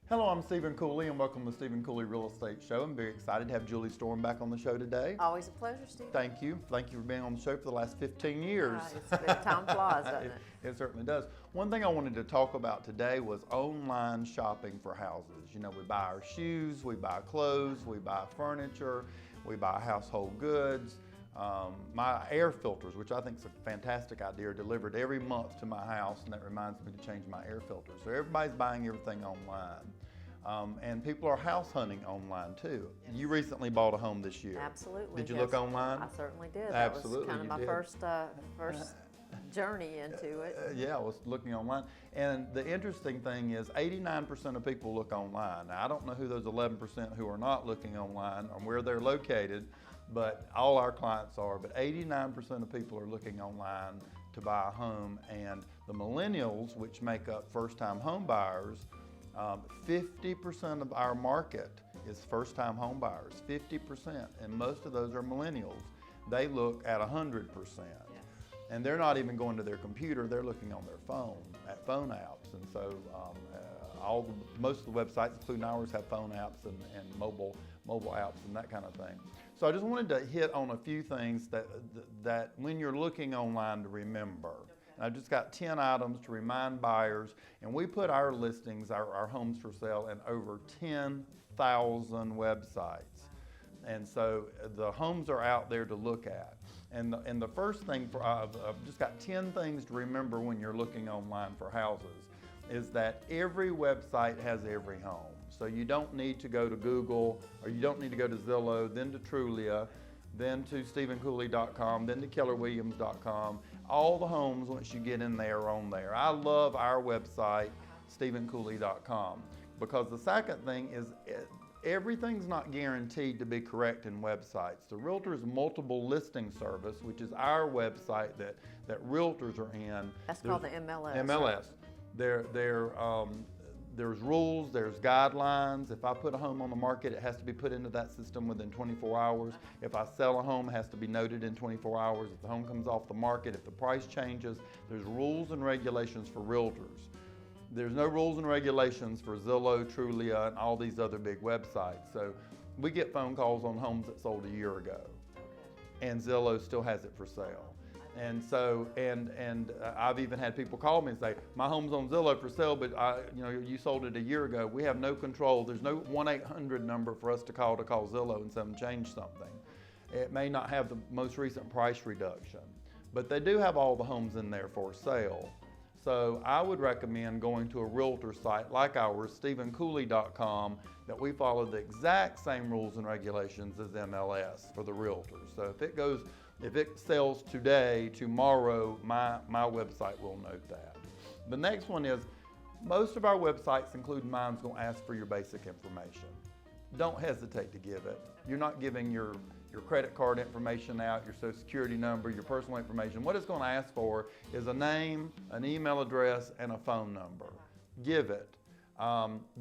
Hello, I'm Stephen Cooley, and welcome to the Stephen Cooley Real Estate Show. I'm very excited to have Julie Storm back on the show today. Always a pleasure, Steve. Thank you. Thank you for being on the show for the last 15 years. It's been time flies, doesn't it? It certainly does. One thing I wanted to talk about today was online shopping for houses. You know, we buy our shoes, we buy clothes, we buy furniture, we buy household goods. My air filters, which I think is a fantastic idea, are delivered every month to my house, and that reminds me to change my air filters. So everybody's buying everything online. And people are house hunting online too. Yes. You recently bought a home this year. Absolutely. Did you look online? I certainly did. Absolutely. That was kind of my first journey into it. Yeah, I was looking online. And the interesting thing is 89% of people look online. Now, I don't know who those 11% who are not looking online or where they're located, but all our clients are. But 89% of people are looking online to buy a home. And the millennials, which make up first-time home buyers, 50% of our market is first-time home buyers, 50%, and most of those are millennials. They look at 100%. Yes. And they're not even going to their computer, they're looking on their phone, at phone apps. And so most of the websites, including ours, have phone apps and mobile apps and that kind of thing. So I just wanted to hit on a few things that when you're looking online to remember. And I've just got 10 items to remind buyers, and we put our listings, our homes for sale, in over 10,000 websites. And so the homes are out there to look at. And the first thing, I've just got 10 things to remember when you're looking online for houses, is that every website has every home. So you don't need to go to Google, or you don't need to go to Zillow, then to Trulia, then to StephenCooley.com, then to KellerWilliams.com. All the homes, once you get in there, are on there. I love our website, StephenCooley.com, because the second thing is everything's not guaranteed to be correct in websites. The Realtors Multiple Listing Service, which is our website that realtors are in. That's called the MLS. MLS. There's rules, there's guidelines. If I put a home on the market, it has to be put into that system within 24 hours. If I sell a home, it has to be noted in 24 hours. If the home comes off the market, if the price changes, there's rules and regulations for realtors. There's no rules and regulations for Zillow, Trulia, and all these other big websites. So we get phone calls on homes that sold a year ago, and Zillow still has it for sale. And so, I've even had people call me and say, my home's on Zillow for sale, but you sold it a year ago. We have no control. There's no 1-800 number for us to call Zillow and say change something. It may not have the most recent price reduction, but they do have all the homes in there for sale. So I would recommend going to a realtor site like ours, StephenCooley.com, that we follow the exact same rules and regulations as MLS for the realtors. So if it sells today, tomorrow, my website will note that. The next one is, most of our websites, including mine's going to ask for your basic information. Don't hesitate to give it. You're not giving your credit card information out, your social security number, your personal information. What it's going to ask for is a name, an email address, and a phone number. Give it,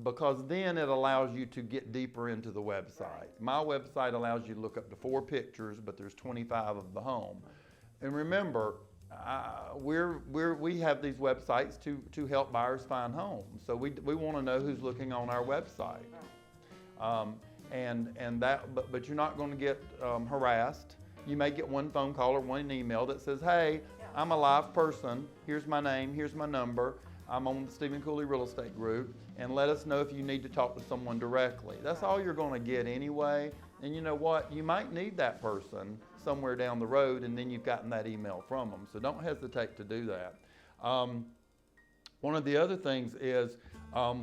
because then it allows you to get deeper into the website. My website allows you to look up to 4 pictures, but there's 25 of the home. And remember, we have these websites to help buyers find homes. So we want to know who's looking on our website. But you're not going to get harassed. You may get one phone call or one email that says, hey, I'm a live person. Here's my name, here's my number. I'm on the Stephen Cooley Real Estate Group, and let us know if you need to talk to someone directly. That's all you're going to get anyway. And you know what? You might need that person somewhere down the road, and then you've gotten that email from them. So don't hesitate to do that. One of the other things is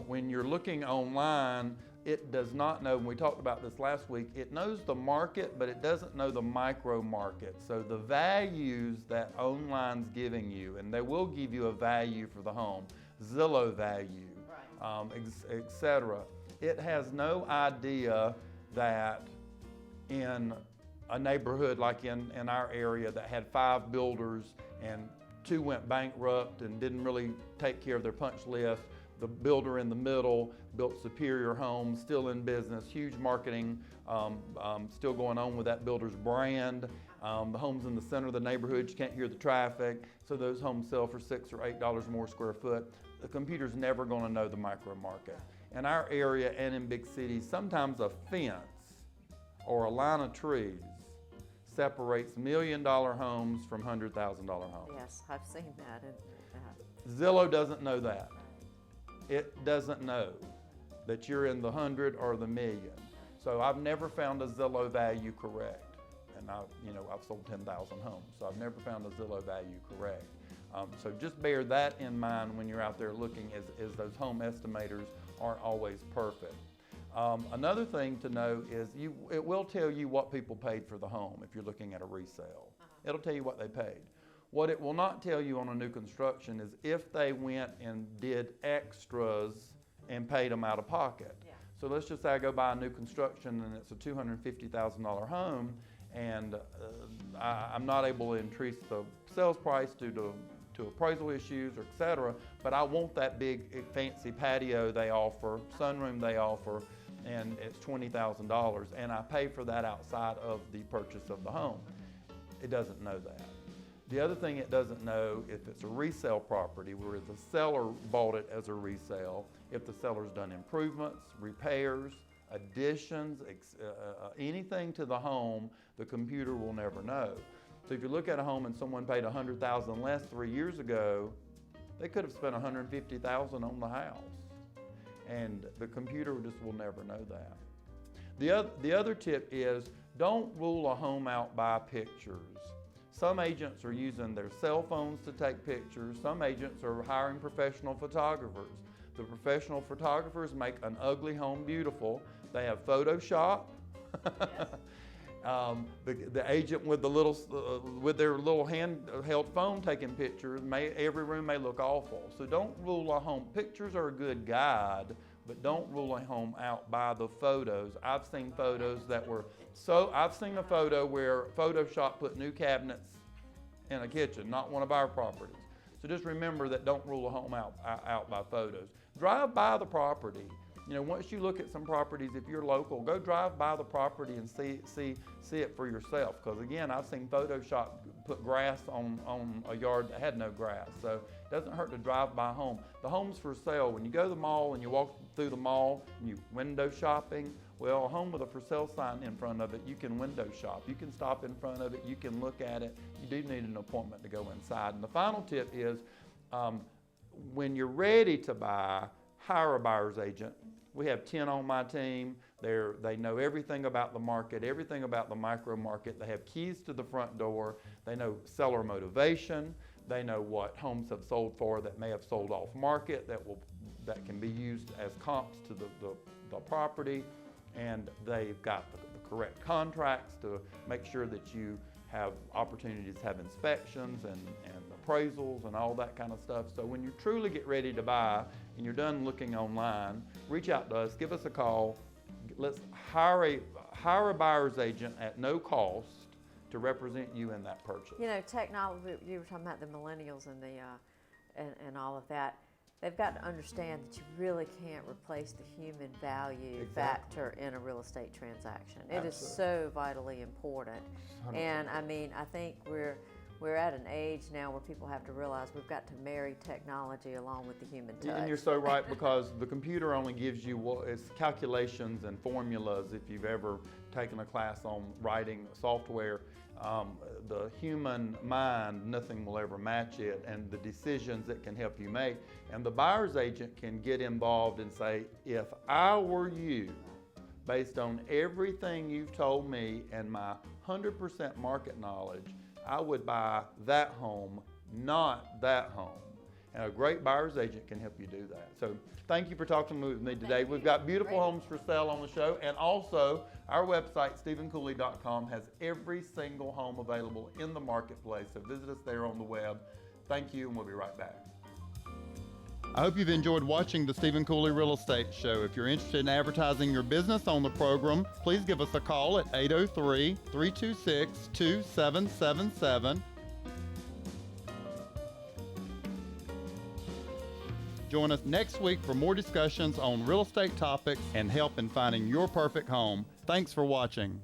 when you're looking online, it does not know, and we talked about this last week, it knows the market, but it doesn't know the micro market. So the values that online's giving you, and they will give you a value for the home, Zillow value, etc. It has no idea that in a neighborhood like in our area that had 5 builders and 2 went bankrupt and didn't really take care of their punch list, the builder in the middle built superior homes, still in business, huge marketing, still going on with that builder's brand. The homes in the center of the neighborhood, you can't hear the traffic, so those homes sell for $6 or $8 more square foot. the computer's never going to know the micro market. In our area and in big cities, sometimes a fence or a line of trees separates $1 million homes from $100,000 homes. Yes, I've seen that. Zillow doesn't know that. It doesn't know that you're in the 100 or the million. So I've never found a Zillow value correct. And I've sold 10,000 homes, so I've never found a Zillow value correct. So just bear that in mind when you're out there looking, as those home estimators aren't always perfect. Another thing to know is it will tell you what people paid for the home if you're looking at a resale. It'll tell you what they paid. What it will not tell you on a new construction is if they went and did extras and paid them out of pocket. Yeah. So let's just say I go buy a new construction and it's a $250,000 home, and I'm not able to increase the sales price due to appraisal issues, or et cetera, but I want that big fancy patio they offer, sunroom they offer, and it's $20,000, and I pay for that outside of the purchase of the home. It doesn't know that. The other thing it doesn't know, if it's a resale property where the seller bought it as a resale, if the seller's done improvements, repairs, additions, anything to the home, the computer will never know. So if you look at a home and someone paid $100,000 less 3 years ago, they could have spent $150,000 on the house. And the computer just will never know that. The other tip is, don't rule a home out by pictures. Some agents are using their cell phones to take pictures. Some agents are hiring professional photographers. The professional photographers make an ugly home beautiful. They have Photoshop. Yes. The agent with with their little handheld phone taking pictures, every room may look awful. So don't rule a home. Pictures are a good guide, but don't rule a home out by the photos. I've seen photos that were I've seen a photo where Photoshop put new cabinets in a kitchen, not one of our properties. So just remember that don't rule a home out by photos. Drive by the property. Once you look at some properties, if you're local, go drive by the property and see it for yourself. Because again, I've seen Photoshop put grass on a yard that had no grass. So it doesn't hurt to drive by a home. The home's for sale. When you go to the mall and you walk through the mall and you window shopping, well, a home with a for sale sign in front of it, you can window shop. You can stop in front of it. You can look at it. You do need an appointment to go inside. And the final tip is, when you're ready to buy, hire a buyer's agent. We have 10 on my team. They know everything about the market, everything about the micro market. They have keys to the front door. They know seller motivation. They know what homes have sold for that may have sold off market that can be used as comps to the property. And they've got the correct contracts to make sure that you have opportunities to have inspections and appraisals and all that kind of stuff. So when you truly get ready to buy and you're done looking online, reach out to us, give us a call. Let's hire a buyer's agent at no cost to represent you in that purchase. Technology, you were talking about the millennials and and all of that. They've got to understand that you really can't replace the human value factor in a real estate transaction. It is so vitally important. 100%. And I think we're at an age now where people have to realize we've got to marry technology along with the human touch. And you're so right, because the computer only gives you it's calculations and formulas. If you've ever taken a class on writing software, the human mind, nothing will ever match it, and the decisions it can help you make. And the buyer's agent can get involved and say, if I were you, based on everything you've told me and my 100% market knowledge, I would buy that home, not that home. And a great buyer's agent can help you do that. So thank you for talking with me today. We've got beautiful homes for sale on the show. And also, our website, StephenCooley.com, has every single home available in the marketplace. So visit us there on the web. Thank you, and we'll be right back. I hope you've enjoyed watching the Stephen Cooley Real Estate Show. If you're interested in advertising your business on the program, please give us a call at 803-326-2777. Join us next week for more discussions on real estate topics and help in finding your perfect home. Thanks for watching.